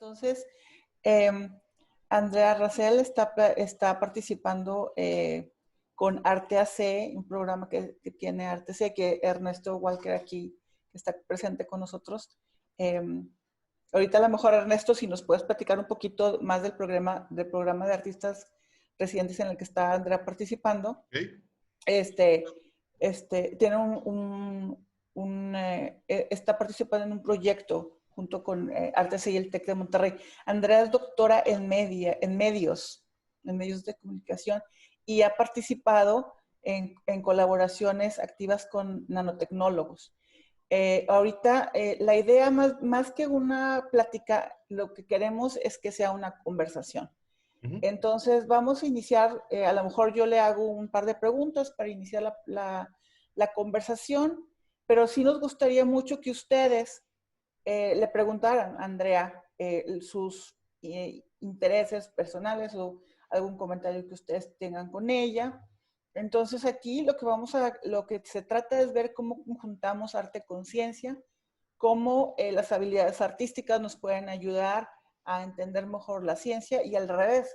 Entonces, eh, Andrea Rassell está participando con Arte AC, un programa que tiene Arte AC, que Ernesto Walker aquí está presente con nosotros. Ahorita a lo mejor, Ernesto, si nos puedes platicar un poquito más del programa de artistas residentes en el que está Andrea participando. Okay. Tiene está participando en un proyecto junto con Arte AC y el Tec de Monterrey. Andrea es doctora en medios de comunicación, y ha participado en colaboraciones activas con nanotecnólogos. Ahorita, la idea más que una plática, lo que queremos es que sea una conversación. Entonces, vamos a iniciar, a lo mejor yo le hago un par de preguntas para iniciar la conversación, pero sí nos gustaría mucho que ustedes le preguntaran a Andrea sus intereses personales o algún comentario que ustedes tengan con ella. Entonces aquí lo que se trata es ver cómo conjuntamos arte con ciencia, cómo las habilidades artísticas nos pueden ayudar a entender mejor la ciencia, y al revés,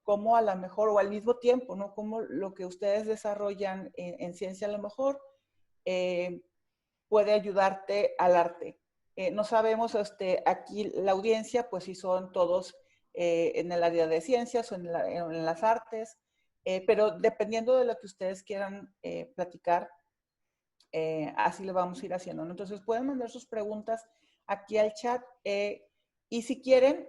cómo a lo mejor o al mismo tiempo, ¿no? Cómo lo que ustedes desarrollan en ciencia a lo mejor puede ayudarte al arte. No sabemos aquí la audiencia, pues si son todos en el área de ciencias o en las artes, pero dependiendo de lo que ustedes quieran platicar, así lo vamos a ir haciendo, ¿no? Entonces pueden mandar sus preguntas aquí al chat, y si quieren,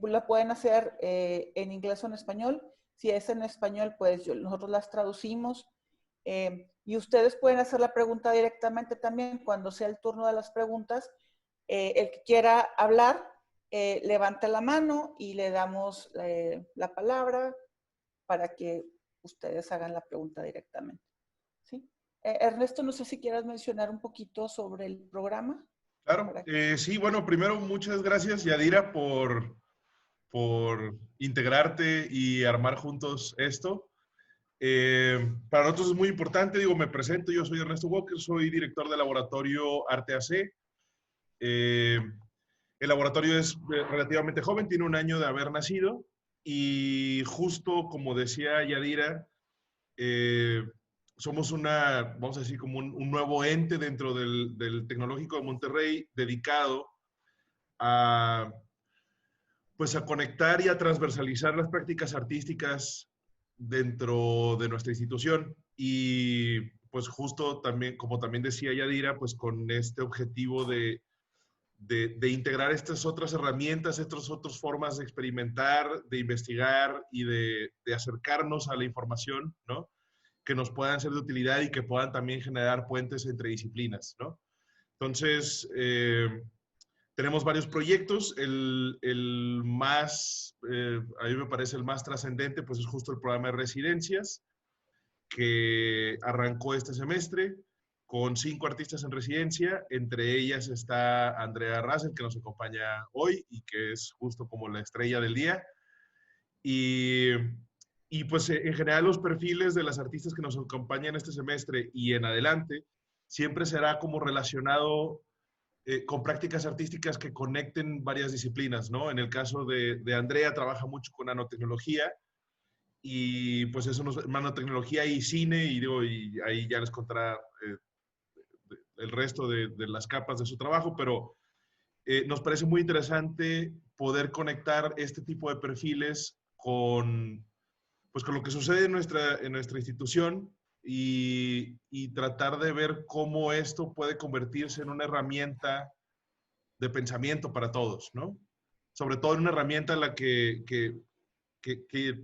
la pueden hacer en inglés o en español. Si es en español, pues nosotros las traducimos. Y ustedes pueden hacer la pregunta directamente también cuando sea el turno de las preguntas. El que quiera hablar, levanta la mano y le damos la palabra para que ustedes hagan la pregunta directamente. ¿Sí? Ernesto, no sé si quieras mencionar un poquito sobre el programa. Claro, sí, bueno, primero muchas gracias, Yadira, por integrarte y armar juntos esto. Para nosotros es muy importante, digo, me presento, yo soy Ernesto Walker, soy director del Laboratorio Arte AC. El laboratorio es relativamente joven, tiene un año de haber nacido, y justo como decía Yadira, somos vamos a decir, como un nuevo ente dentro del Tecnológico de Monterrey, dedicado pues a conectar y a transversalizar las prácticas artísticas dentro de nuestra institución. Y pues justo también, como también decía Yadira, pues con este objetivo de integrar estas otras herramientas, estas otras formas de experimentar, de investigar y de acercarnos a la información, ¿no? Que nos puedan ser de utilidad y que puedan también generar puentes entre disciplinas, ¿no? Entonces, tenemos varios proyectos. El más, a mí me parece el más trascendente, pues es justo el programa de Residencias, que arrancó este semestre con 5 artistas en residencia. Entre ellas está Andrea Rassell, que nos acompaña hoy y que es justo como la estrella del día. Y pues en general los perfiles de las artistas que nos acompañan este semestre y en adelante siempre será como relacionado con prácticas artísticas que conecten varias disciplinas, ¿no? En el caso de Andrea, trabaja mucho con nanotecnología, y pues eso nanotecnología y cine, y digo, y ahí ya les contará el resto de las capas de su trabajo, pero nos parece muy interesante poder conectar este tipo de perfiles pues con lo que sucede en nuestra institución, y tratar de ver cómo esto puede convertirse en una herramienta de pensamiento para todos, ¿no? Sobre todo en una herramienta en la que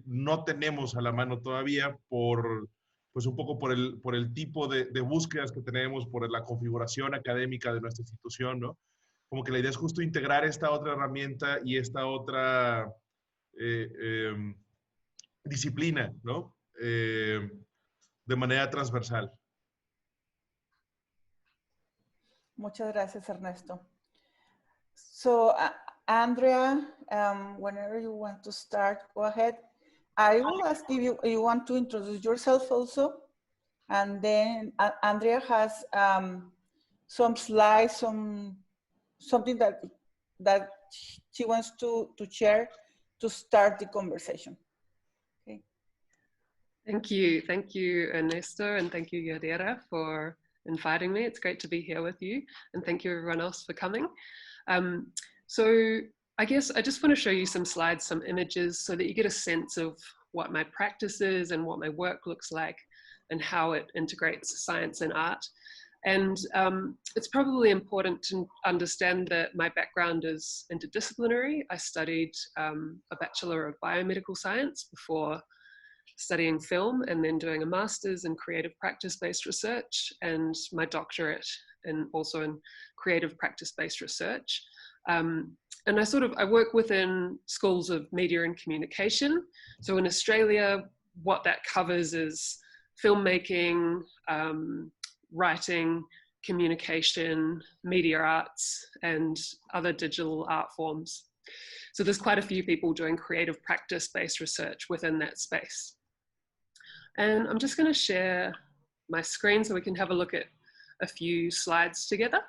no tenemos a la mano todavía pues un poco por el tipo de búsquedas que tenemos, por la configuración académica de nuestra institución, ¿no? Como que la idea es justo integrar esta otra herramienta y esta otra disciplina, ¿no? De manera transversal. Muchas gracias, Ernesto. So, Andrea, whenever you want to start, go ahead. I will ask if you want to introduce yourself also. And then Andrea has some slides, something that she wants to share to start the conversation. Okay. Thank you, Ernesto, and thank you, Yadira, for inviting me. It's great to be here with you, and thank you everyone else for coming. So I guess I just want to show you some slides, some images, so that you get a sense of what my practice is and what my work looks like and how it integrates science and art. And it's probably important to understand that my background is interdisciplinary. I studied a Bachelor of Biomedical Science before studying film, and then doing a master's in creative practice-based research, and my doctorate also in creative practice-based research. And I work within schools of media and communication. So in Australia, what that covers is filmmaking, writing, communication, media arts, and other digital art forms. So there's quite a few people doing creative practice-based research within that space. And I'm just going to share my screen so we can have a look at a few slides together.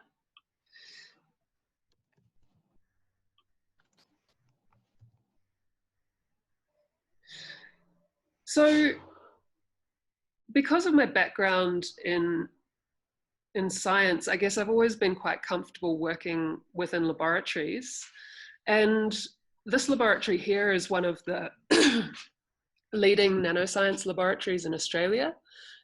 So because of my background in science, I guess I've always been quite comfortable working within laboratories. And this laboratory here is one of the leading nanoscience laboratories in Australia.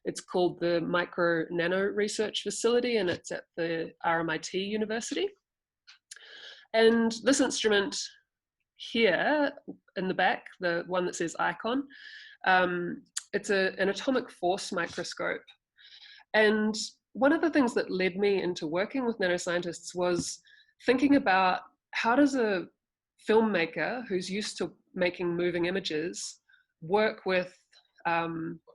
It's called the Micro Nano Research Facility, and it's at the RMIT University. And this instrument here in the back, the one that says icon, it's an atomic force microscope. And one of the things that led me into working with nanoscientists was thinking about how does a filmmaker who's used to making moving images work with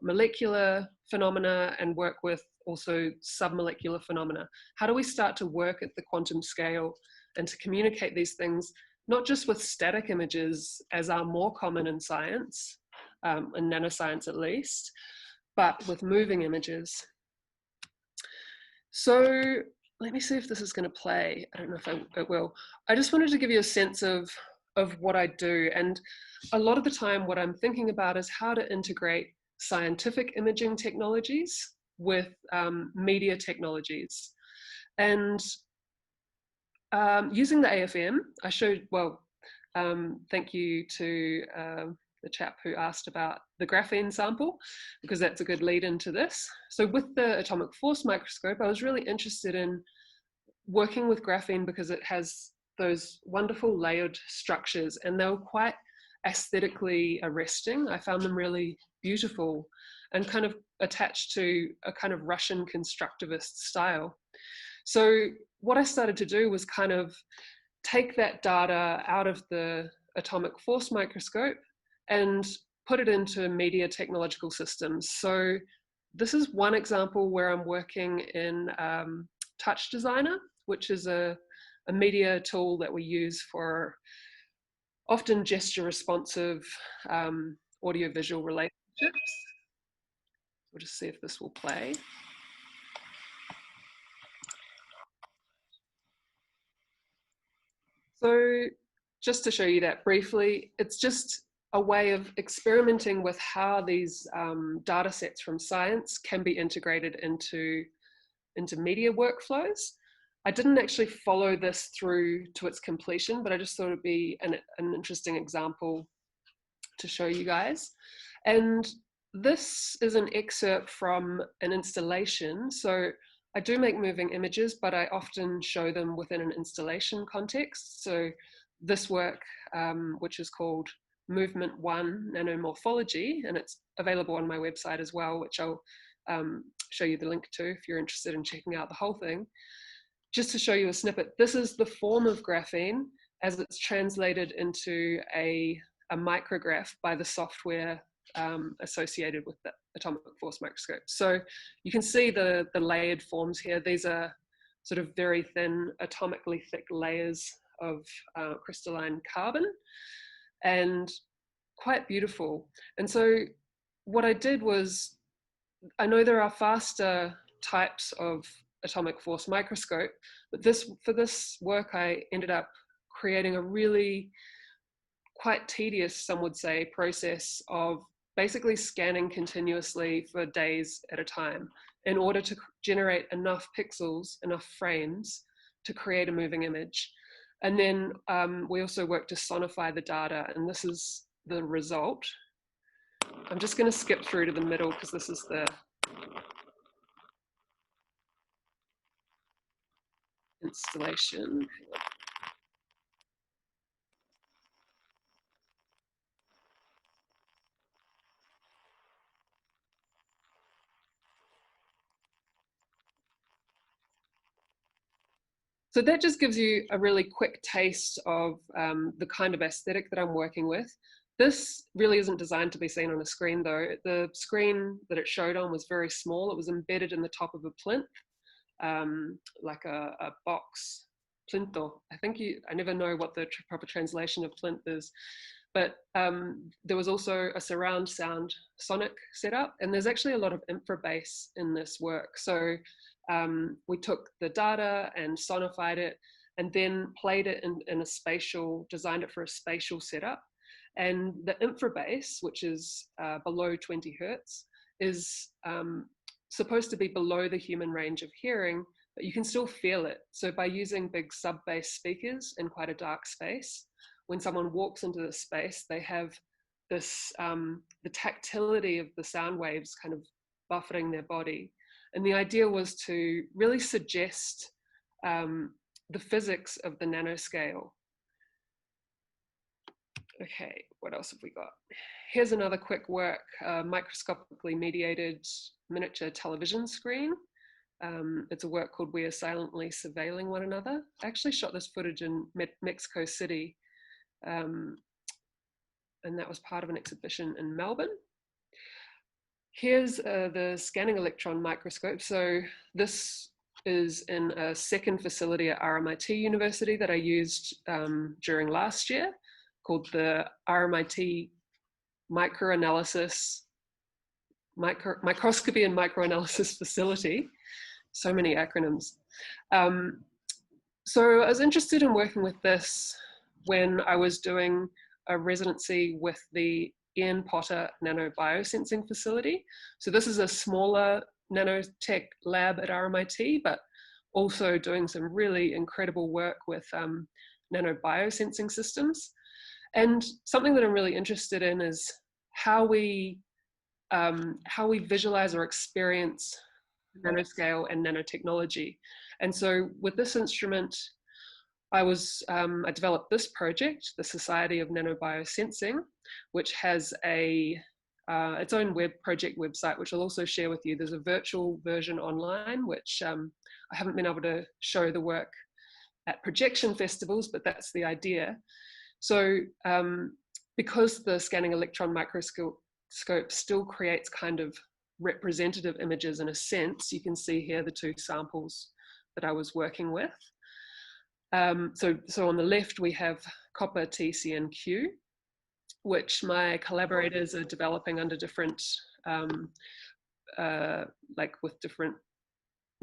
molecular phenomena and work with also submolecular phenomena. How do we start to work at the quantum scale and to communicate these things, not just with static images, as are more common in science, in nanoscience at least, but with moving images. So let me see if this is going to play. I don't know if it will. I just wanted to give you a sense of what I do. And a lot of the time what I'm thinking about is how to integrate scientific imaging technologies with media technologies. And using the AFM, I showed, well, thank you to the chap who asked about the graphene sample, because that's a good lead into this. So with the atomic force microscope, I was really interested in working with graphene because it has those wonderful layered structures, and they were quite aesthetically arresting. I found them really beautiful and kind of attached to a kind of Russian constructivist style. So what I started to do was kind of take that data out of the atomic force microscope and put it into media technological systems. So this is one example where I'm working in Touch Designer, which is a media tool that we use for often gesture responsive audiovisual relationships. We'll just see if this will play. So just to show you that briefly, it's just a way of experimenting with how these data sets from science can be integrated into media workflows. I didn't actually follow this through to its completion, but I just thought it'd be an interesting example to show you guys. And this is an excerpt from an installation. So I do make moving images, but I often show them within an installation context. So this work, which is called Movement 1 Nanomorphology, and it's available on my website as well, which I'll show you the link to if you're interested in checking out the whole thing. Just to show you a snippet, this is the form of graphene as it's translated into a micrograph by the software associated with the atomic force microscope. So you can see the layered forms here. These are sort of very thin, atomically thick layers of crystalline carbon, and quite beautiful. And so what I did was, I know there are faster types of atomic force microscope, but for this work I ended up creating a really quite tedious, some would say, process of basically scanning continuously for days at a time in order to generate enough pixels, enough frames to create a moving image. And then we also work to sonify the data, and this is the result. I'm just going to skip through to the middle because this is the installation. So that just gives you a really quick taste of the kind of aesthetic that I'm working with. This really isn't designed to be seen on a screen though. The screen that it showed on was very small. It was embedded in the top of a plinth, like a box, plinto. I never know what the proper translation of plinth is, but there was also a surround sound sonic setup, and there's actually a lot of infra bass in this work. So we took the data and sonified it and then played it in a spatial, designed it for a spatial setup. And the infra bass, which is below 20 hertz, is supposed to be below the human range of hearing, but you can still feel it. So by using big sub-bass speakers in quite a dark space, when someone walks into the space, they have this, the tactility of the sound waves kind of buffeting their body. And the idea was to really suggest the physics of the nanoscale. Okay, what else have we got? Here's another quick work, microscopically mediated miniature television screen. It's a work called We Are Silently Surveilling One Another. I actually shot this footage in Mexico City, and that was part of an exhibition in Melbourne. Here's the scanning electron microscope. So this is in a second facility at RMIT University that I used during last year, called the RMIT Microanalysis, Microscopy and Microanalysis Facility. So many acronyms. So I was interested in working with this when I was doing a residency with the Ian Potter Nanobiosensing Facility. So this is a smaller nanotech lab at RMIT, but also doing some really incredible work with nanobiosensing systems. And something that I'm really interested in is how we visualize or experience nanoscale and nanotechnology. And so with this instrument, I developed this project, the Society of Nanobiosensing, which has its own project website, which I'll also share with you. There's a virtual version online, which I haven't been able to show the work at projection festivals, but that's the idea. So because the scanning electron microscope still creates kind of representative images in a sense, you can see here the two samples that I was working with. So on the left, we have copper TCNQ, which my collaborators are developing under different, like with different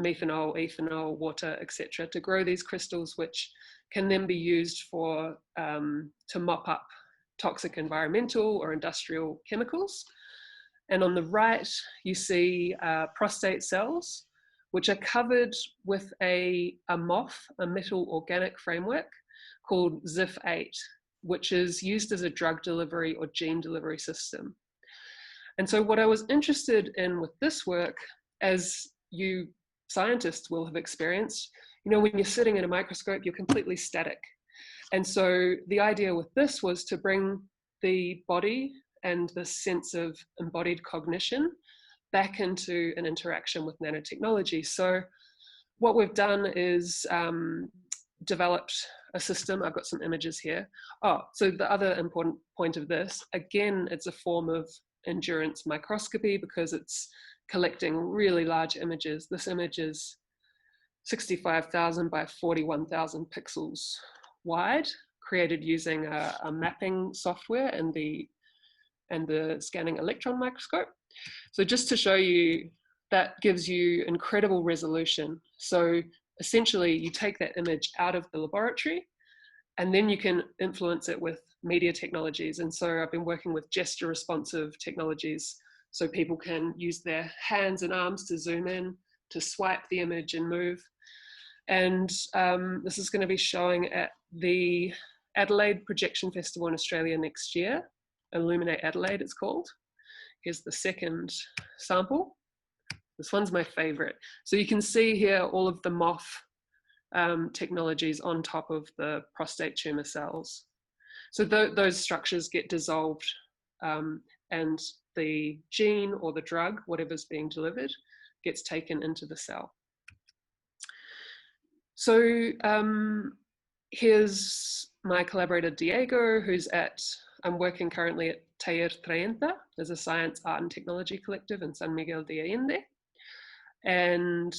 methanol, ethanol, water, etc., to grow these crystals, which can then be used for to mop up toxic environmental or industrial chemicals. And on the right, you see prostate cells, which are covered with a MOF, a metal organic framework, called ZIF-8, which is used as a drug delivery or gene delivery system. And so what I was interested in with this work, as you scientists will have experienced, you know, when you're sitting in a microscope, you're completely static. And so the idea with this was to bring the body and the sense of embodied cognition back into an interaction with nanotechnology. So what we've done is developed a system. I've got some images here. Oh, so the other important point of this, again, it's a form of endurance microscopy because it's collecting really large images. This image is 65,000 by 41,000 pixels wide, created using a mapping software and the scanning electron microscope. So just to show you, that gives you incredible resolution. So essentially you take that image out of the laboratory And then you can influence it with media technologies. And so I've been working with gesture responsive technologies, so people can use their hands and arms to zoom in, to swipe the image and move. And this is going to be showing at the Adelaide Projection Festival in Australia next year. Illuminate Adelaide, it's called. Here's the second sample. This one's my favorite. So you can see here all of the MOF technologies on top of the prostate tumor cells. So those structures get dissolved, and the gene or the drug, whatever's being delivered, gets taken into the cell. So here's my collaborator Diego, who's I'm working currently at Taller 30. There's a science, art and technology collective in San Miguel de Allende. And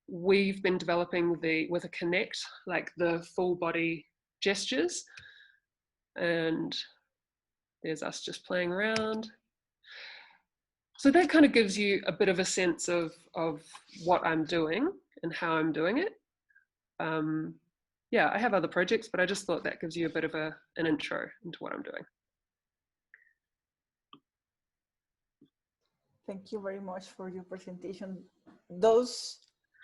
we've been developing with a Connect, like the full body gestures. And there's us just playing around. So that kind of gives you a bit of a sense of what I'm doing and how I'm doing it. Yeah, I have other projects, but I just thought that gives you a bit of an intro into what I'm doing. Thank you very much for your presentation. Those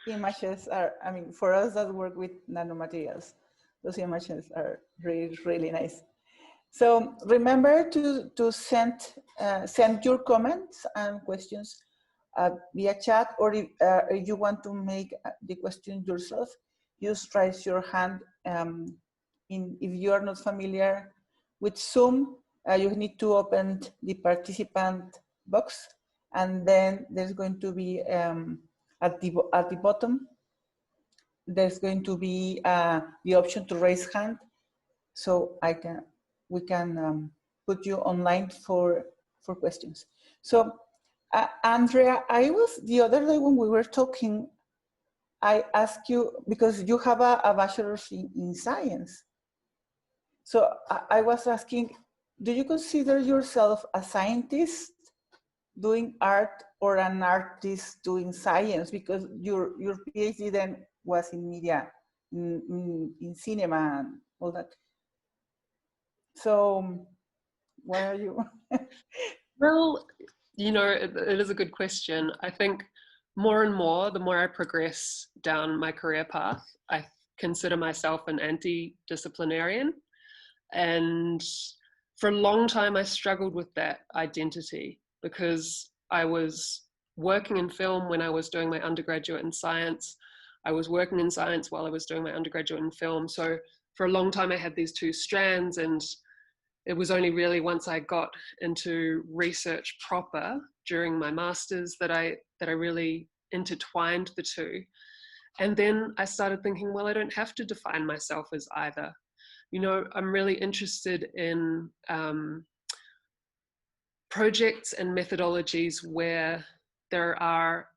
images are, I mean, for us that work with nanomaterials, those images are really, really nice. So remember to send your comments and questions via chat, or if you want to make the question yourself, just raise your hand. If you are not familiar with Zoom, you need to open the participant box, and then there's going to be at the bottom, there's going to be the option to raise hand, so we can put you online for questions. So Andrea, the other day when we were talking, I asked you, because you have a bachelor's in science. So I was asking, do you consider yourself a scientist doing art or an artist doing science? Because your PhD then was in media, in cinema and all that. So why are you? Well, you know, it is a good question. I think more and more, the more I progress down my career path, I consider myself an anti-disciplinarian. And for a long time, I struggled with that identity, because I was working in film when I was doing my undergraduate in science. I was working in science while I was doing my undergraduate in film. So for a long time, I had these two strands, and it was only really once I got into research proper during my master's that I really intertwined the two. And then I started thinking, well, I don't have to define myself as either. You know, I'm really interested in projects and methodologies where there are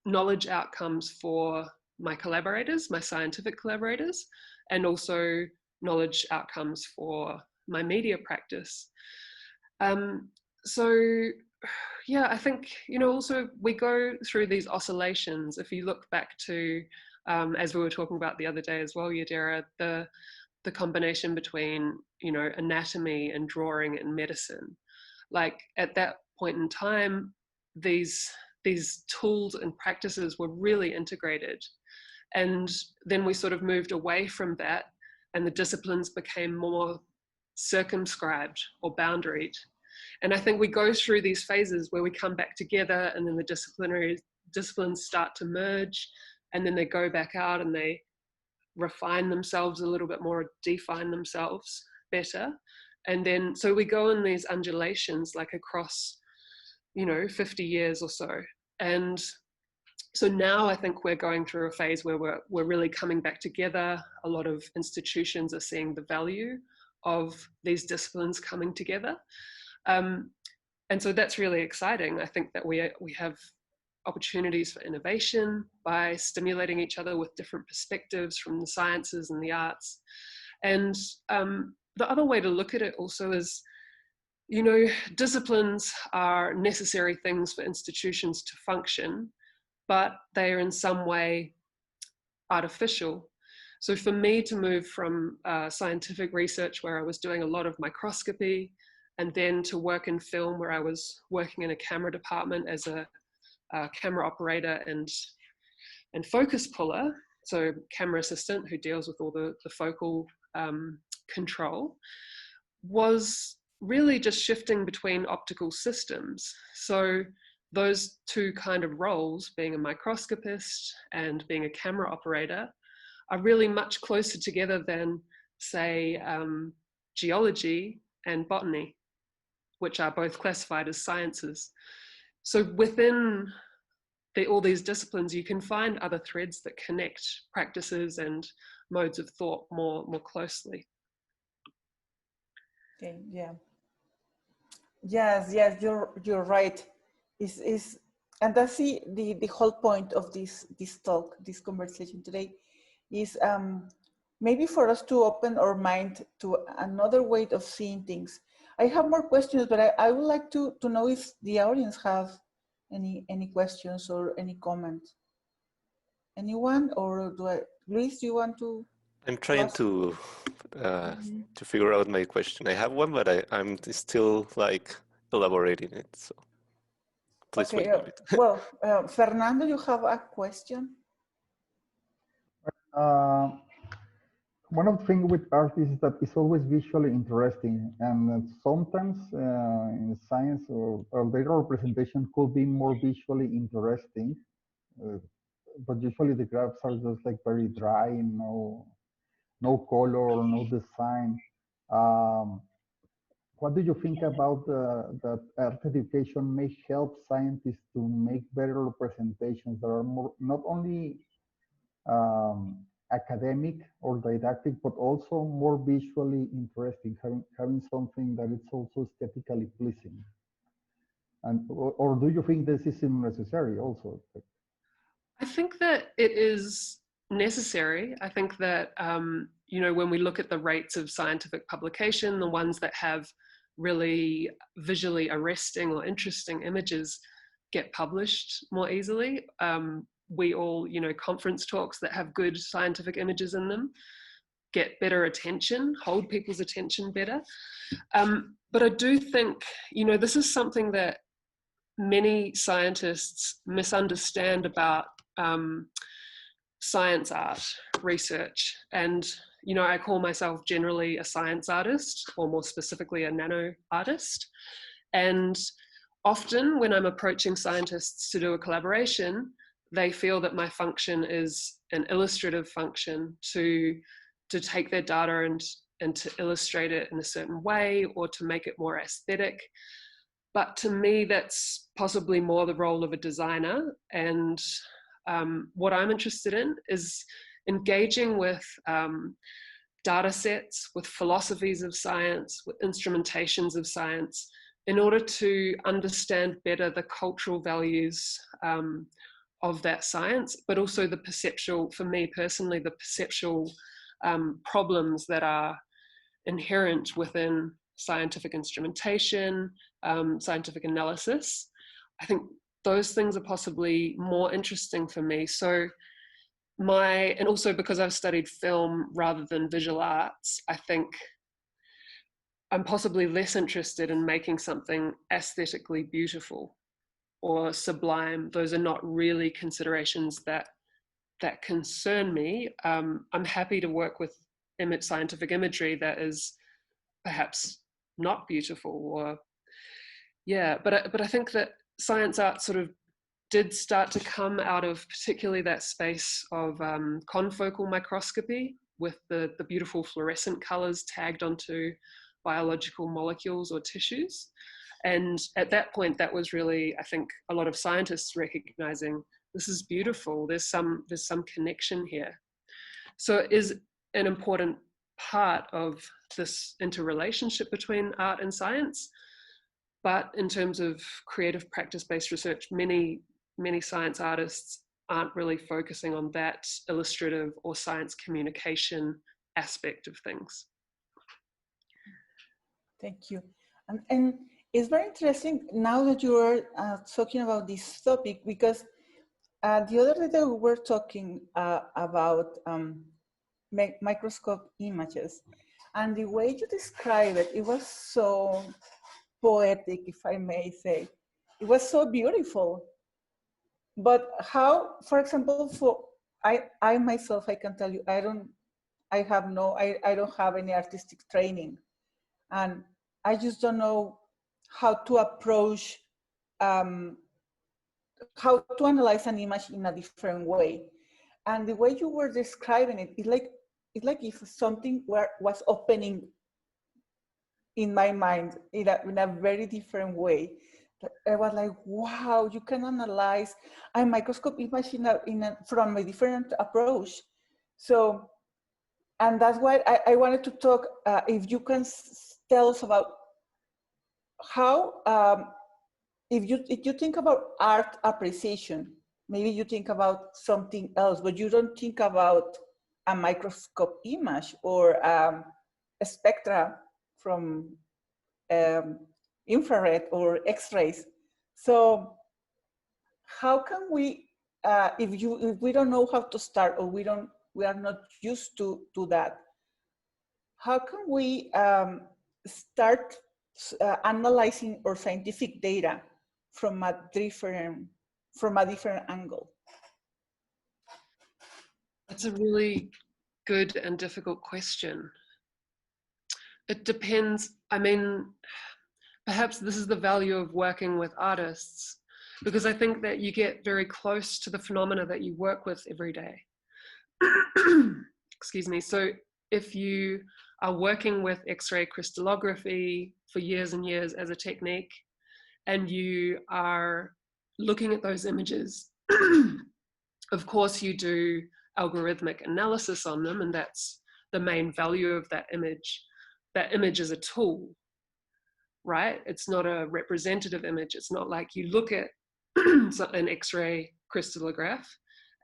knowledge outcomes for my collaborators, my scientific collaborators, and also knowledge outcomes for my media practice. So yeah, I think, you know, also we go through these oscillations. If you look back to, as we were talking about the other day as well, Yadira, the combination between, you know, anatomy and drawing and medicine. Like at that point in time, these tools and practices were really integrated. And then we sort of moved away from that, and the disciplines became more circumscribed or boundaried. And I think we go through these phases where we come back together, and then the disciplines start to merge, and then they go back out and they refine themselves a little bit more, define themselves better. And then, so we go in these undulations, like across, you know, 50 years or so. And so now I think we're going through a phase where we're really coming back together. A lot of institutions are seeing the value of these disciplines coming together. And so that's really exciting. I think that we have opportunities for innovation by stimulating each other with different perspectives from the sciences and the arts. And the other way to look at it also is, you know, disciplines are necessary things for institutions to function, but they are in some way artificial. So for me to move from scientific research where I was doing a lot of microscopy, and then to work in film where I was working in a camera department as a camera operator and focus puller, so camera assistant who deals with all the focal control, was really just shifting between optical systems. So those two kind of roles, being a microscopist and being a camera operator, are really much closer together than, say, geology and botany, which are both classified as sciences. So within all these disciplines, you can find other threads that connect practices and modes of thought more closely. Okay, yeah. Yes, you're right. And that's the whole point of this talk, this conversation today, is maybe for us to open our mind to another way of seeing things. I have more questions, but I would like to know if the audience have any questions or any comments. Anyone, or Luis, do you want to? I'm trying to figure out my question. I have one, but I'm still like elaborating it. So please wait a bit. Well, Fernando, you have a question? One of the things with art is that it's always visually interesting, and sometimes in science or data representation could be more visually interesting, but usually the graphs are just like very dry, no color, no design. What do you think about that art education may help scientists to make better representations that are more not only academic or didactic, but also more visually interesting, having something that is also aesthetically pleasing? And or do you think this is necessary also? I think that it is necessary. I think that you know, when we look at the rates of scientific publication, the ones that have really visually arresting or interesting images get published more easily. We all, you know, conference talks that have good scientific images in them get better attention, hold people's attention better. But I do think, you know, this is something that many scientists misunderstand about science art research. And, you know, I call myself generally a science artist, or more specifically a nano artist. And often when I'm approaching scientists to do a collaboration, they feel that my function is an illustrative function to take their data and to illustrate it in a certain way, or to make it more aesthetic. But to me, that's possibly more the role of a designer. And what I'm interested in is engaging with data sets, with philosophies of science, with instrumentations of science, in order to understand better the cultural values of that science, but also the perceptual, for me personally, the perceptual problems that are inherent within scientific instrumentation, scientific analysis. I think those things are possibly more interesting for me. So and also because I've studied film rather than visual arts, I think I'm possibly less interested in making something aesthetically beautiful or sublime. Those are not really considerations that concern me. I'm happy to work with scientific imagery that is perhaps not beautiful, or but I think that science art sort of did start to come out of particularly that space of confocal microscopy, with the beautiful fluorescent colors tagged onto biological molecules or tissues. And at that point, that was really, I think, a lot of scientists recognizing this is beautiful, there's some connection here. So it is an important part of this interrelationship between art and science. But in terms of creative practice-based research, many science artists aren't really focusing on that illustrative or science communication aspect of things. Thank you. And it's very interesting now that you are talking about this topic, because the other day we were talking about microscope images. And the way you describe it, it was so poetic, if I may say. It was so beautiful. But how, for example, I myself, I can tell you, I don't have any artistic training. And I just don't know how to approach, how to analyze an image in a different way. And the way you were describing it, it's like if something was opening in my mind in a very different way. I was like, wow, you can analyze a microscope image from a different approach. So, and that's why I wanted to talk, if you can tell us about how, if you think about art appreciation, maybe you think about something else, but you don't think about a microscope image or a spectra from infrared or X-rays. So how can we, if we don't know how to start, or we are not used to that, how can we start analyzing our scientific data from a different angle? That's a really good and difficult question. It depends. I mean, perhaps this is the value of working with artists, because I think that you get very close to the phenomena that you work with every day. Excuse me. So if you are working with X-ray crystallography for years and years as a technique, and you are looking at those images, of course you do algorithmic analysis on them, and that's the main value of that image. That image is a tool, right? It's not a representative image. It's not like you look at an X-ray crystallograph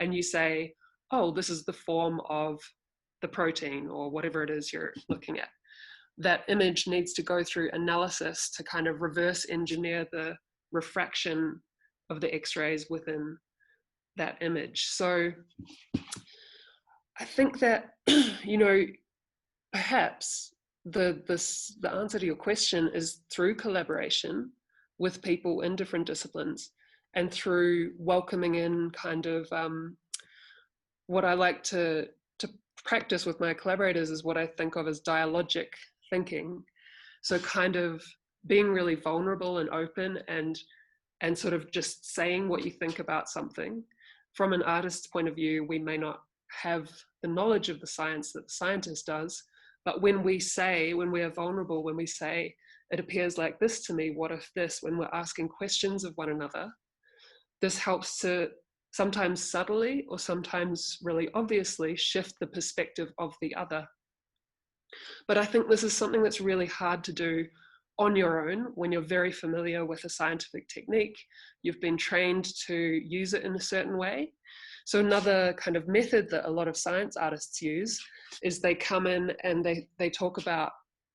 and you say, oh, this is the form of the protein or whatever it is you're looking at. That image needs to go through analysis to kind of reverse engineer the refraction of the X-rays within that image. So I think that, you know, perhaps the answer to your question is through collaboration with people in different disciplines, and through welcoming in kind of what I like to practice with my collaborators is what I think of as dialogic thinking. So kind of being really vulnerable and open and sort of just saying what you think about something. From an artist's point of view, we may not have the knowledge of the science that the scientist does, but when we are vulnerable, when we say, it appears like this to me, what if this, when we're asking questions of one another, this helps to sometimes subtly or sometimes really obviously shift the perspective of the other. But I think this is something that's really hard to do on your own when you're very familiar with a scientific technique. You've been trained to use it in a certain way. So another kind of method that a lot of science artists use is they come in and they talk about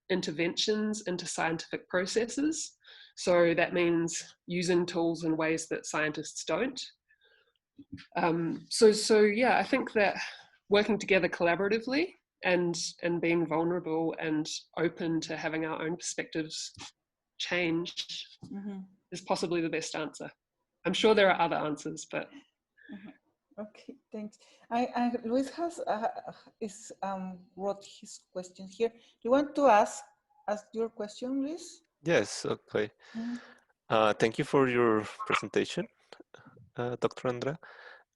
interventions into scientific processes. So that means using tools in ways that scientists don't. So yeah, I think that working together collaboratively and being vulnerable and open to having our own perspectives change is possibly the best answer. I'm sure there are other answers, but. Okay, thanks. Luis has wrote his question here. Do you want to ask your question, Luis? Yes, okay. Thank you for your presentation, Dr. Andrea.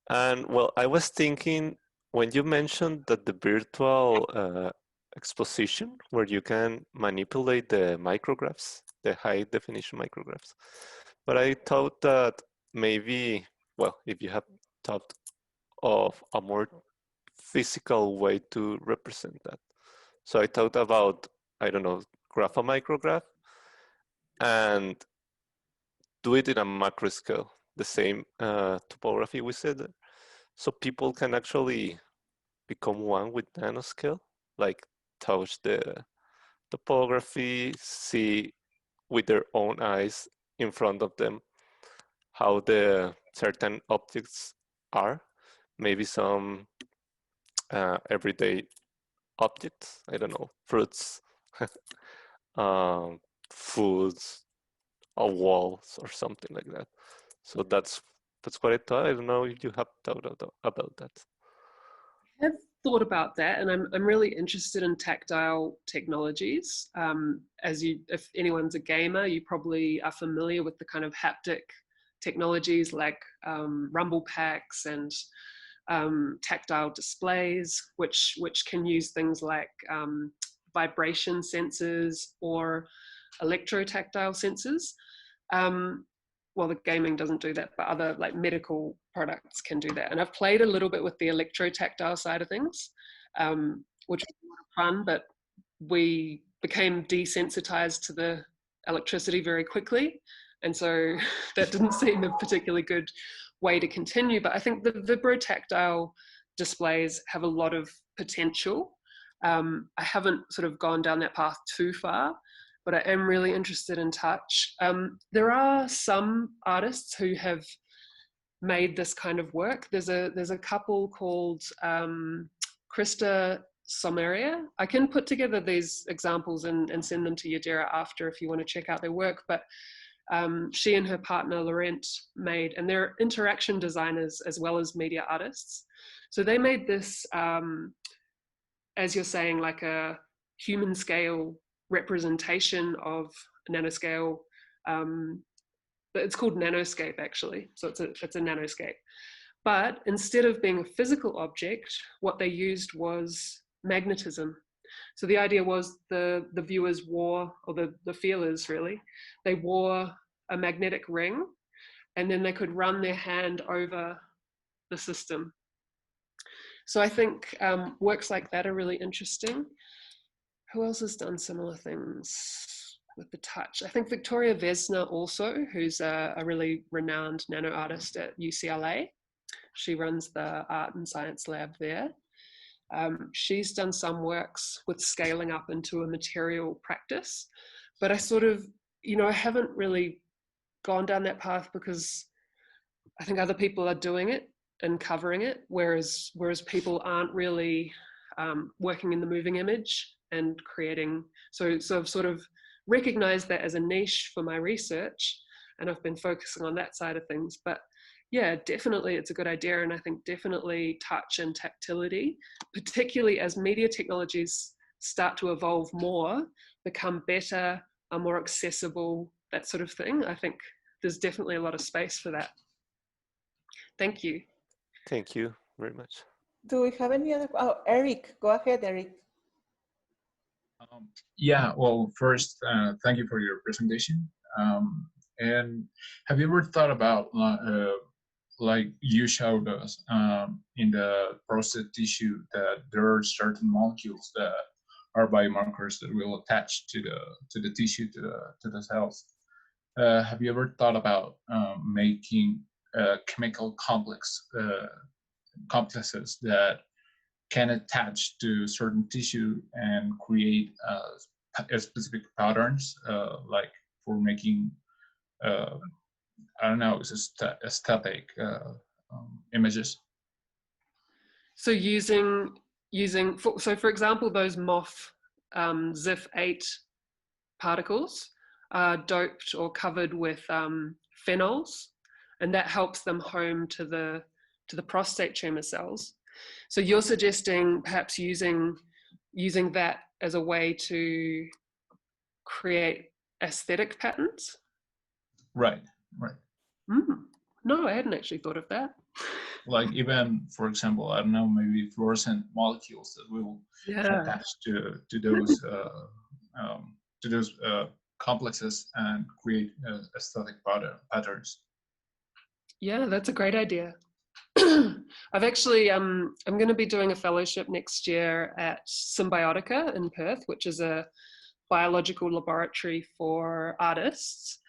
And well, I was thinking, when you mentioned that the virtual exposition, where you can manipulate the micrographs, the high definition micrographs, but I thought that maybe, well, if you have thought of a more physical way to represent that. So I thought about, I don't know, graph a micrograph and do it in a macro scale, the same topography we said. So people can actually become one with nanoscale, like touch the topography, see with their own eyes in front of them how the certain objects are, maybe some everyday objects. I don't know, fruits, foods, walls, or something like that. So that's what I thought. I don't know if you have thought about that. I have thought about that, and I'm really interested in tactile technologies. If anyone's a gamer, you probably are familiar with the kind of haptic technologies like rumble packs and tactile displays, which can use things like vibration sensors or electrotactile sensors. Well, the gaming doesn't do that, but other like medical products can do that. And I've played a little bit with the electrotactile side of things, which was a lot of fun, but we became desensitized to the electricity very quickly. And so that didn't seem a particularly good way to continue. But I think the vibrotactile displays have a lot of potential. I haven't sort of gone down that path too far, but I am really interested in touch. There are some artists who have made this kind of work. There's a couple called Krista Somaria. I can put together these examples and send them to Yadira after if you want to check out their work. But she and her partner Laurent made, and they're interaction designers as well as media artists. So they made this, as you're saying, like a human scale representation of nanoscale. It's called nanoscape actually. So it's a nanoscape. But instead of being a physical object, what they used was magnetism. So the idea was the viewers wore, or the feelers really, they wore a magnetic ring, and then they could run their hand over the system. So I think works like that are really interesting. Who else has done similar things with the touch? I think Victoria Vesna also, who's a really renowned nano artist at UCLA. She runs the art and science lab there. She's done some works with scaling up into a material practice, but I sort of, I haven't really gone down that path because I think other people are doing it and covering it, whereas people aren't really working in the moving image and creating. So I've sort of recognized that as a niche for my research, and I've been focusing on that side of things. But yeah, definitely it's a good idea. And I think definitely touch and tactility, particularly as media technologies start to evolve more, become better, are more accessible, that sort of thing. I think there's definitely a lot of space for that. Thank you. Thank you very much. Do we have any other? Oh, Eric, go ahead, Eric. Yeah, well, first, thank you for your presentation. And have you ever thought about, like you showed us in the prostate tissue, that there are certain molecules that are biomarkers that will attach to the tissue, to the cells? Have you ever thought about making chemical complexes that can attach to certain tissue and create specific patterns, like for making, I don't know, aesthetic images? So for example, those MOF ZIF8 particles are doped or covered with phenols, and that helps them home to the prostate tumor cells. So you're suggesting perhaps using that as a way to create aesthetic patterns? Right. No, I hadn't actually thought of that. Like even, for example, I don't know, maybe fluorescent molecules that will attach to those complexes and create aesthetic patterns. Yeah, that's a great idea. I've actually, I'm going to be doing a fellowship next year at Symbiotica in Perth, which is a biological laboratory for artists,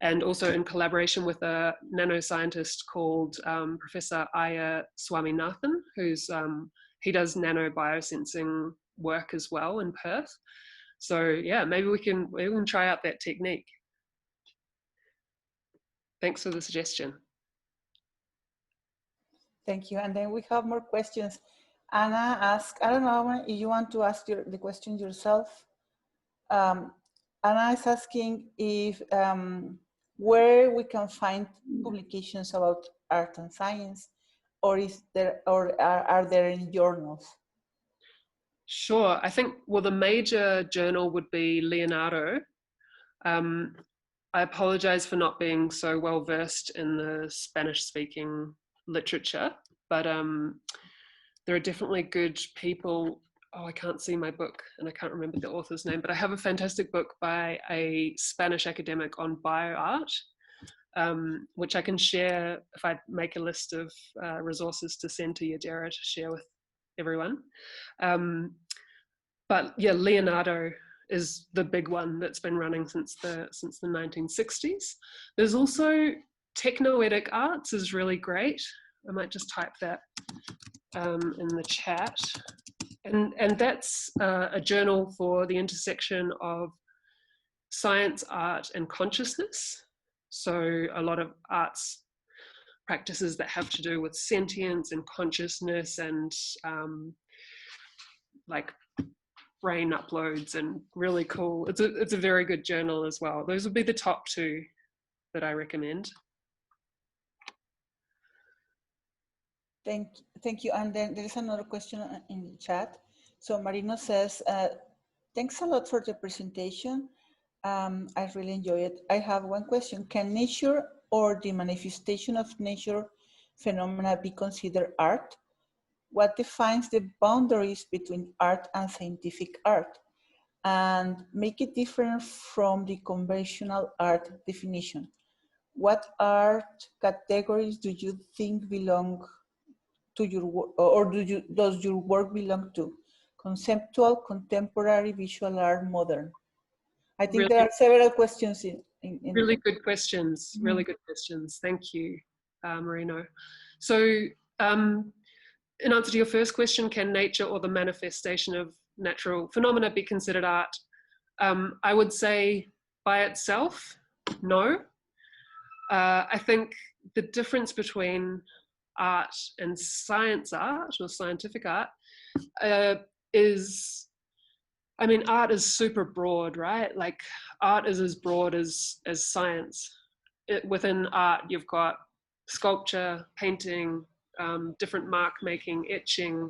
and also in collaboration with a nanoscientist called Professor Aya Swaminathan, who's he does nanobiosensing work as well in Perth. So yeah, maybe we can try out that technique. Thanks for the suggestion. Thank you. And then we have more questions. Anna asks, I don't know if you want to ask the question yourself. Anna is asking if where we can find publications about art and science, or are there any journals? Sure. I think, well, the major journal would be Leonardo. I apologize for not being so well versed in the Spanish-speaking literature, but there are definitely good people. Oh, I can't see my book and I can't remember the author's name, but I have a fantastic book by a Spanish academic on bioart, which I can share if I make a list of resources to send to Yadira to share with everyone. But yeah, Leonardo is the big one that's been running since the 1960s. There's also Technoetic Arts is really great. I might just type that in the chat. And that's a journal for the intersection of science, art, and consciousness. So a lot of arts practices that have to do with sentience and consciousness and like brain uploads, and really cool. It's a very good journal as well. Those would be the top two that I recommend. Thank you. And then there is another question in the chat. So Marino says, thanks a lot for the presentation. I really enjoy it. I have one question. Can nature or the manifestation of nature phenomena be considered art? What defines the boundaries between art and scientific art, and make it different from the conventional art definition? What art categories do you think belong to your work, or does your work belong to? Conceptual, contemporary, visual art, modern? I think really, there are several questions in really good questions. Mm-hmm. Really good questions. Thank you, Marino. So, in answer to your first question, can nature or the manifestation of natural phenomena be considered art? I would say by itself, no. I think the difference between art and science art or scientific art is, I mean, art is super broad, right? Like art is as broad as science. Within art, you've got sculpture, painting, different mark making, etching.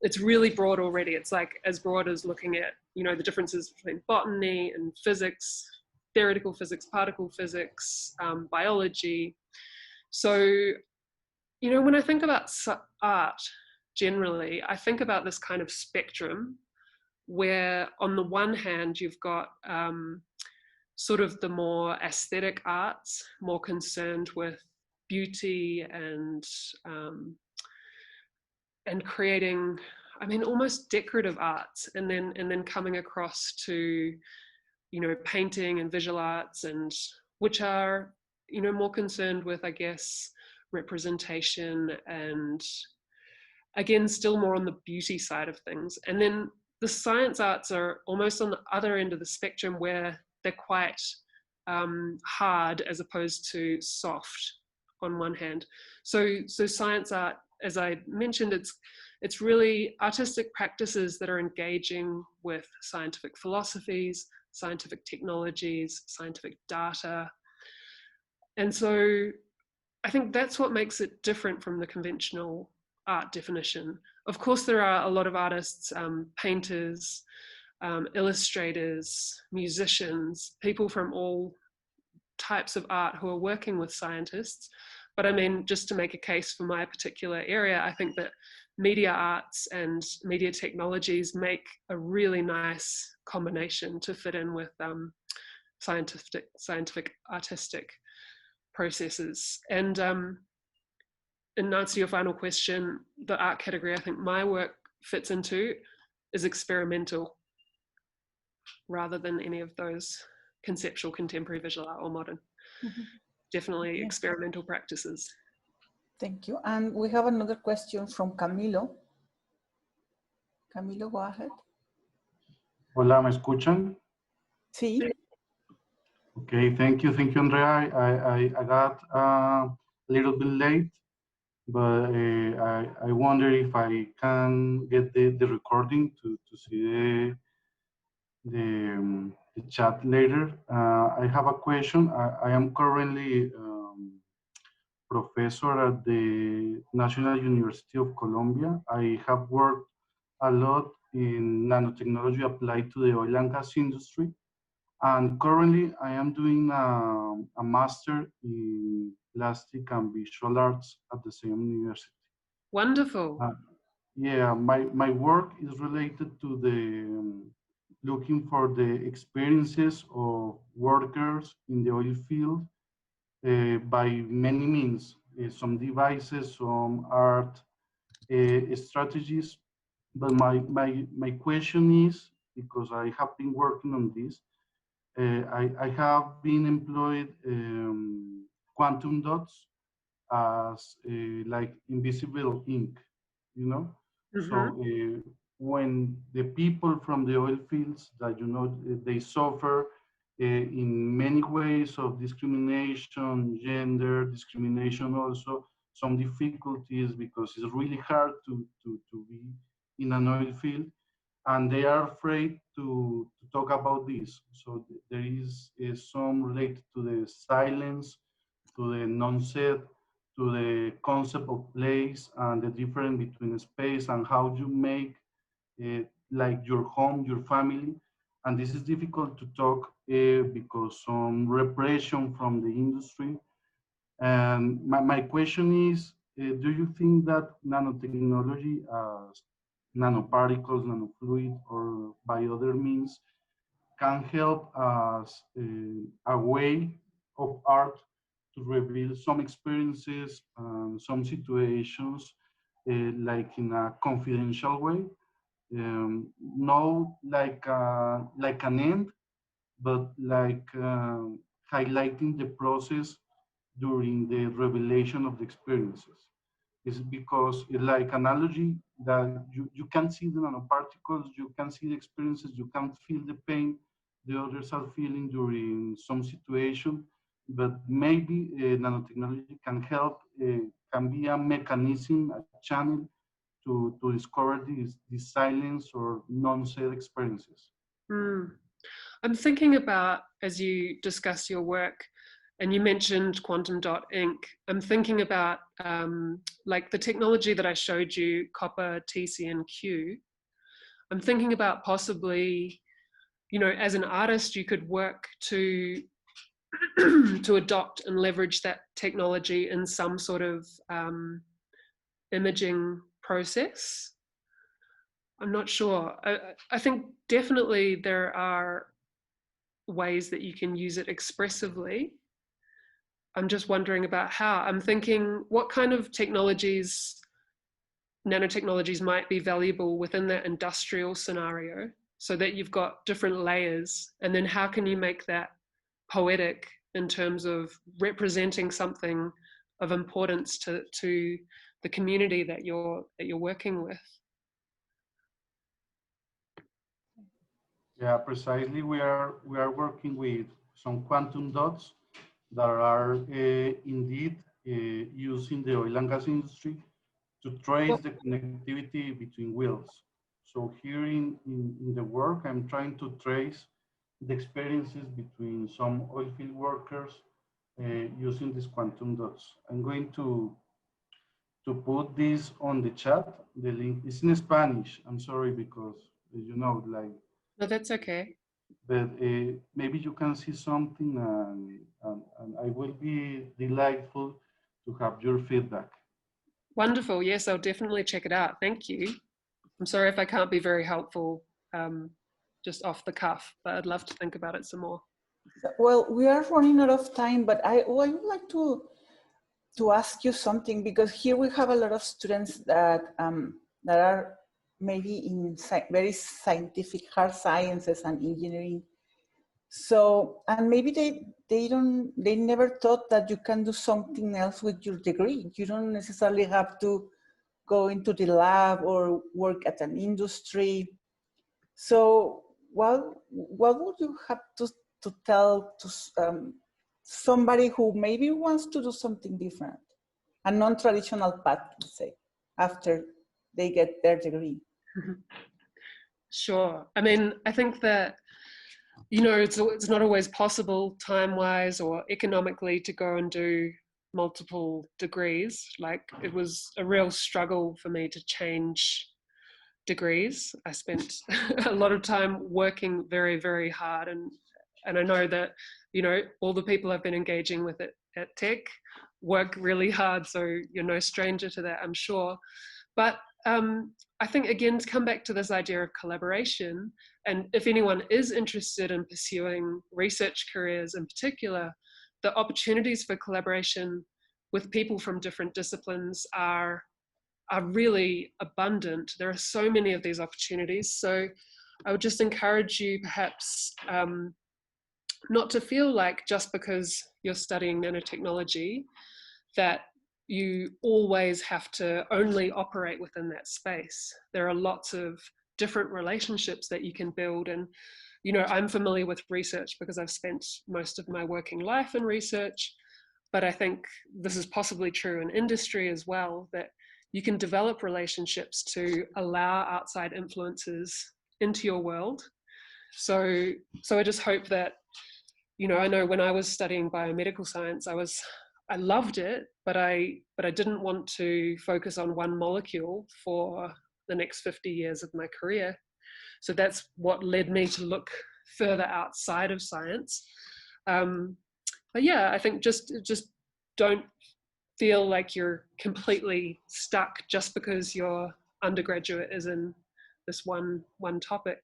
It's really broad already. It's like as broad as looking at, you know, the differences between botany and physics, theoretical physics, particle physics, biology. So, you know, when I think about art generally, I think about this kind of spectrum where on the one hand, you've got sort of the more aesthetic arts, more concerned with beauty and creating, I mean, almost decorative arts, and then coming across to, you know, painting and visual arts, and which are, you know, more concerned with, I guess, representation and, again, still more on the beauty side of things. And then the science arts are almost on the other end of the spectrum where they're quite hard as opposed to soft on one hand. So science art, as I mentioned, it's really artistic practices that are engaging with scientific philosophies, scientific technologies, scientific data. And so I think that's what makes it different from the conventional art definition. Of course, there are a lot of artists, painters, illustrators, musicians, people from all types of art who are working with scientists. But I mean, just to make a case for my particular area, I think that media arts and media technologies make a really nice combination to fit in with scientific artistic processes. And in answer to your final question, the art category I think my work fits into is experimental, rather than any of those conceptual, contemporary, visual art, or modern. Mm-hmm. Definitely experimental practices. Thank you. And we have another question from Camilo. Camilo, go ahead. Hola, ¿me escuchan? Sí. Okay, thank you, Andrea. I got a little bit late, but I wonder if I can get the recording to see the chat later. I have a question. I am currently professor at the National University of Colombia. I have worked a lot in nanotechnology applied to the oil and gas industry. And currently I am doing a master in plastic and visual arts at the same university. Wonderful. Yeah, my work is related to the looking for the experiences of workers in the oil field by many means, some devices, some art strategies. But my question is, because I have been working on this, I have been employed quantum dots as like invisible ink, you know? Mm-hmm. So when the people from the oil fields that, you know, they suffer in many ways of discrimination, gender discrimination, also some difficulties because it's really hard to be in an oil field, and they are afraid to talk about this. So there is some related to the silence, to the non-said, to the concept of place and the difference between space and how you make like your home, your family. And this is difficult to talk because some repression from the industry. And my question is, do you think that nanotechnology, nanoparticles, nanofluid, or by other means, can help us a way of art to reveal some experiences, some situations, like in a confidential way, no like an end, but like highlighting the process during the revelation of the experiences. Is because like analogy that you can see the nanoparticles, you can see the experiences, you can feel the pain the others are feeling during some situation, but maybe nanotechnology can help, can be a mechanism, a channel to discover these silence or non-said experiences. I'm thinking about, as you discuss your work, and you mentioned quantum dot ink, I'm thinking about like the technology that I showed you, copper, TCNQ. I'm thinking about possibly, you know, as an artist, you could work to to adopt and leverage that technology in some sort of imaging process. I'm not sure. I think definitely there are ways that you can use it expressively. I'm just wondering about how. I'm thinking what kind of technologies, nanotechnologies might be valuable within that industrial scenario so that you've got different layers, and then how can you make that poetic in terms of representing something of importance to the community that you're working with. Yeah, precisely. We are working with some quantum dots that are indeed used in the oil and gas industry to trace the connectivity between wheels. So here in the work, I'm trying to trace the experiences between some oil field workers using these quantum dots. I'm going to put this on the chat. The link is in Spanish. I'm sorry because, you know, like. No, that's okay. But maybe you can see something, and I will be delightful to have your feedback. Wonderful. Yes, I'll definitely check it out. Thank you. I'm sorry if I can't be very helpful just off the cuff, but I'd love to think about it some more. Well, we are running out of time, but I would like to ask you something, because here we have a lot of students that that are maybe in very scientific, hard sciences and engineering. So, and maybe they never thought that you can do something else with your degree. You don't necessarily have to go into the lab or work at an industry. So, what would you have to tell to somebody who maybe wants to do something different a non-traditional path, let's say, after they get their degree? Sure. I mean, I think that, you know, it's not always possible time-wise or economically to go and do multiple degrees. Like, it was a real struggle for me to change degrees. I spent a lot of time working very, very hard, and I know that, you know, all the people I've been engaging with at Tech work really hard, so you're no stranger to that, I'm sure. But I think, again, to come back to this idea of collaboration, and if anyone is interested in pursuing research careers in particular, the opportunities for collaboration with people from different disciplines are really abundant. There are so many of these opportunities. So I would just encourage you perhaps not to feel like just because you're studying nanotechnology that you always have to only operate within that space. There are lots of different relationships that you can build. And, you know, I'm familiar with research because I've spent most of my working life in research, but I think this is possibly true in industry as well, that you can develop relationships to allow outside influences into your world. So I just hope that, you know, I know when I was studying biomedical science, I loved it, but I didn't want to focus on one molecule for the next 50 years of my career. So that's what led me to look further outside of science. But yeah, I think just don't feel like you're completely stuck just because your undergraduate is in this one topic.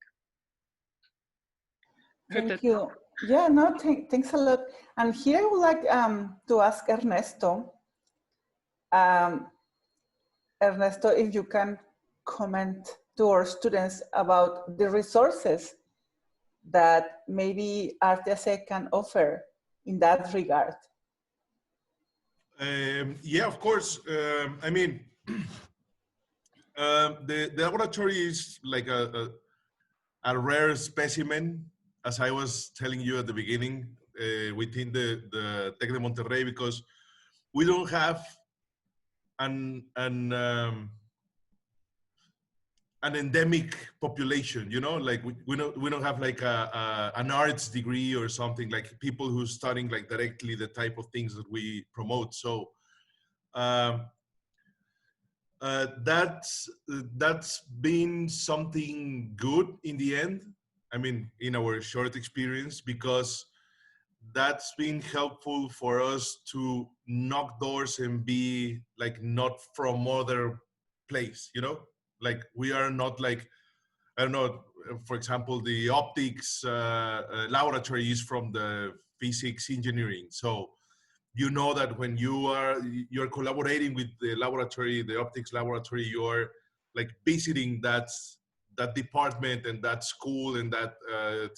Thank you. Yeah, no, thanks a lot. And here I would like to ask Ernesto. Ernesto, if you can comment to our students about the resources that maybe Arte can offer in that regard. Yeah, of course. I mean, the laboratory is like a rare specimen, as I was telling you at the beginning, within the Tec de Monterrey, because we don't have an endemic population, you know, like we don't have like an arts degree or something, like people who studying like directly the type of things that we promote. So that's been something good in the end. I mean, in our short experience, because that's been helpful for us to knock doors and be like not from other place, you know? Like we are not like, I don't know, for example, the optics laboratory is from the physics engineering. So you know that when you're collaborating with the laboratory, the optics laboratory, you're like visiting that department and that school and that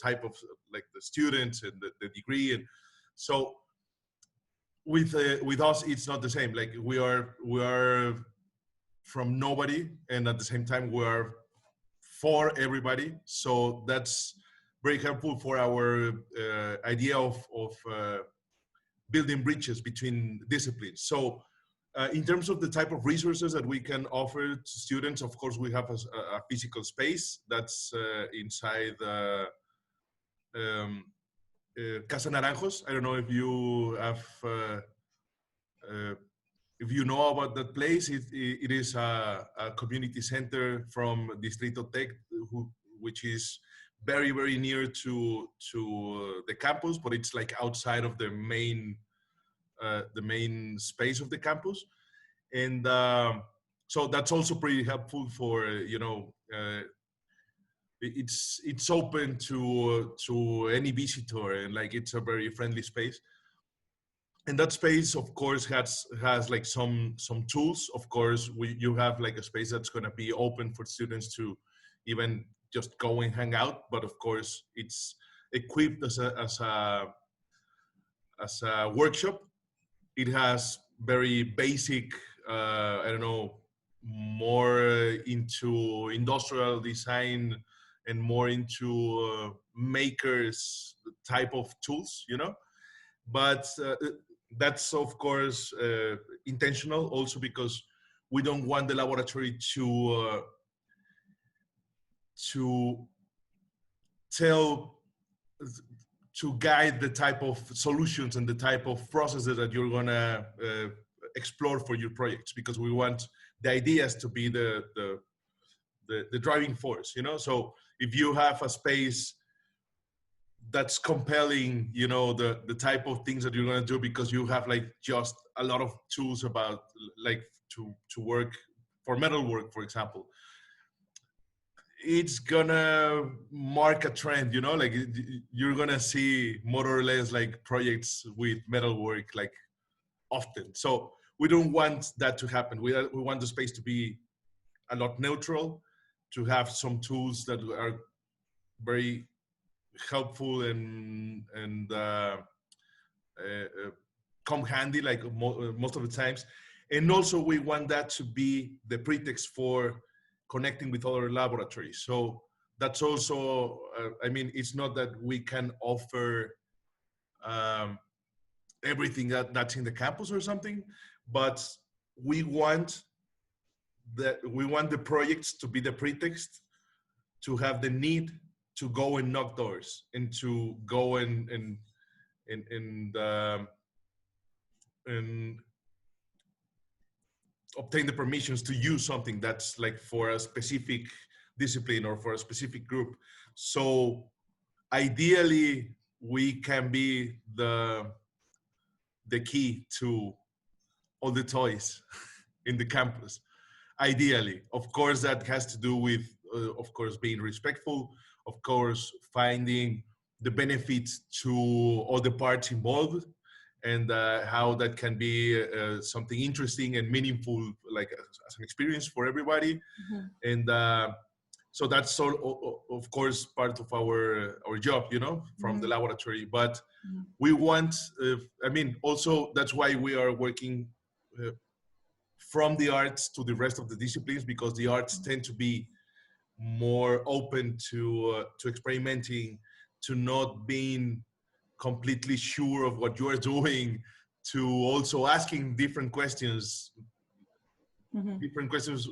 type of like the students and the degree. And so with us, it's not the same. Like we are from nobody, and at the same time we are for everybody. So that's very helpful for our idea of building bridges between disciplines. So in terms of the type of resources that we can offer to students, of course, we have a physical space that's inside Casa Naranjos. I don't know if you have, if you know about that place. It is a community center from Distrito Tech, which is very, very near to the campus, but it's like outside of the main space of the campus. And so that's also pretty helpful for, you know, it's open to any visitor, and like it's a very friendly space. And that space, of course, has like some tools. Of course, you have like a space that's going to be open for students to even just go and hang out. But of course, it's equipped as a workshop. It has very basic, I don't know, more into industrial design and more into makers type of tools, you know. But that's of course intentional, also because we don't want the laboratory to guide the type of solutions and the type of processes that you're gonna explore for your projects, because we want the ideas to be the driving force, you know. So if you have a space that's compelling, you know, the type of things that you're gonna do, because you have like just a lot of tools about like to work for metalwork, for example, it's gonna mark a trend, you know, like you're gonna see more or less like projects with metalwork like often. So we don't want that to happen. We want the space to be a lot neutral, to have some tools that are very helpful and come handy like most of the times. And also we want that to be the pretext for connecting with other laboratories. So that's also, I mean, it's not that we can offer everything that's in the campus or something, but we want the projects to be the pretext to have the need to go and knock doors and to go and obtain the permissions to use something that's like for a specific discipline or for a specific group. So ideally, we can be the key to all the toys in the campus. Ideally, of course, that has to do with, of course, being respectful, of course, finding the benefits to all the parts involved, and how that can be something interesting and meaningful, like as an experience for everybody. Mm-hmm. And so that's all, of course, part of our job, you know, from mm-hmm. the laboratory. But mm-hmm. we want, I mean, also that's why we are working from the arts to the rest of the disciplines, because the arts tend to be more open to experimenting, to not being completely sure of what you are doing, to also asking different questions, mm-hmm. different questions,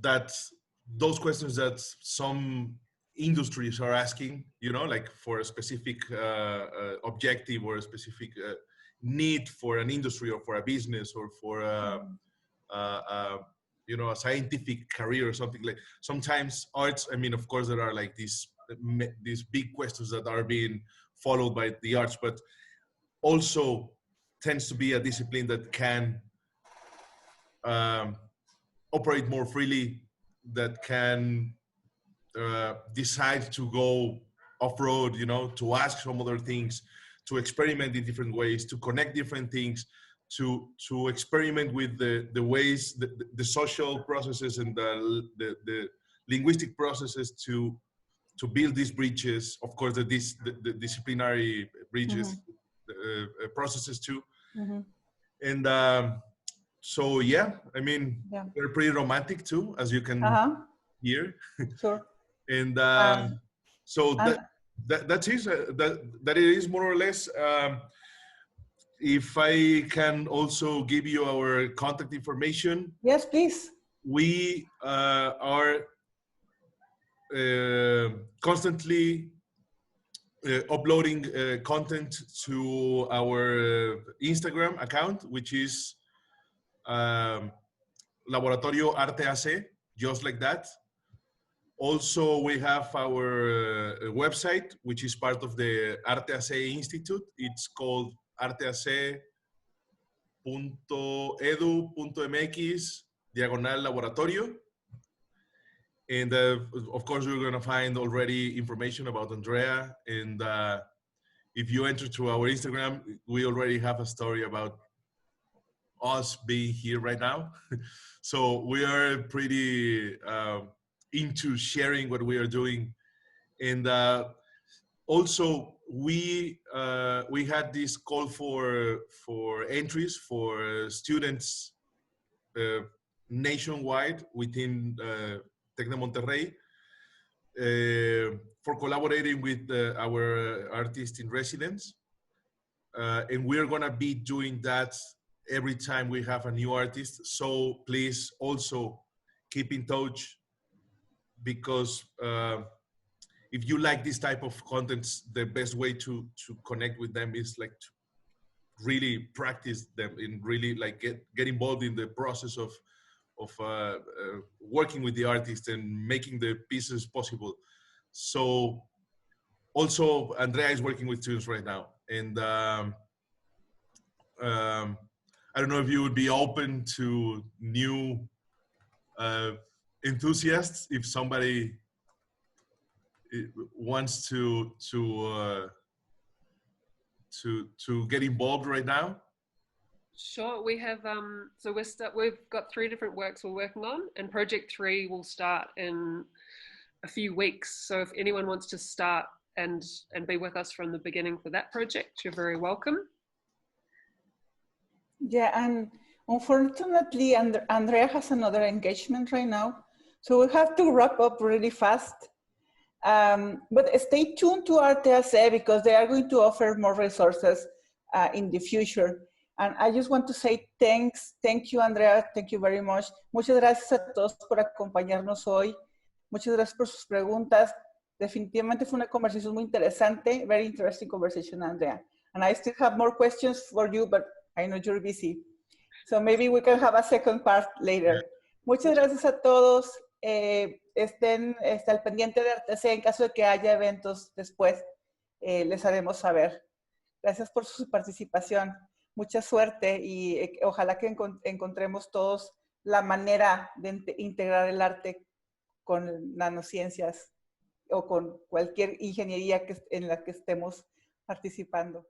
that those questions that some industries are asking, you know, like for a specific objective or a specific need for an industry or for a business or for you know, a scientific career or something. Like sometimes arts, I mean, of course there are like these big questions that are being followed by the arts, but also tends to be a discipline that can operate more freely, that can decide to go off-road, you know, to ask some other things, to experiment in different ways, to connect different things, to experiment with the ways, the social processes and the linguistic processes to build these bridges, of course, the disciplinary bridges, mm-hmm. Processes too. Mm-hmm. And so, yeah, I mean, yeah. They're pretty romantic too, as you can hear. Sure. And so that is that it is more or less. If I can also give you our contact information. Yes, please. We are constantly uploading content to our Instagram account, which is Laboratorio Arte AC, just like that. Also, we have our website, which is part of the Arte AC Institute. It's called arteac.edu.mx/laboratorio. And of course, you're going to find already information about Andrea. And if you enter to our Instagram, we already have a story about us being here right now. So we are pretty into sharing what we are doing. And also, we had this call for entries for students nationwide within Tec.Nano Monterrey for collaborating with our artists in residence. and we're gonna be doing that every time we have a new artist. So please also keep in touch, because if you like this type of content, the best way to connect with them is like to really practice them and really like get involved in the process of working with the artist and making the pieces possible. So also Andrea is working with students right now, and I don't know if you would be open to new enthusiasts, if somebody wants to get involved right now. Sure, we have, so we've got 3 different works we're working on, and project 3 will start in a few weeks. So if anyone wants to start and be with us from the beginning for that project, you're very welcome. Yeah, and unfortunately, Andrea has another engagement right now, so we have to wrap up really fast. But stay tuned to Arte, because they are going to offer more resources in the future. And I just want to say thank you, Andrea, thank you very much. Muchas gracias a todos por acompañarnos hoy. Muchas gracias por sus preguntas. Definitivamente fue una conversación muy interesante, very interesting conversation, Andrea. And I still have more questions for you, but I know you're busy. So maybe we can have a second part later. Muchas gracias a todos. Estén al pendiente de Arte, en caso de que haya eventos después, les haremos saber. Gracias por su participación. Mucha suerte y ojalá que encontremos todos la manera de integrar el arte con nanociencias o con cualquier ingeniería en la que estemos participando.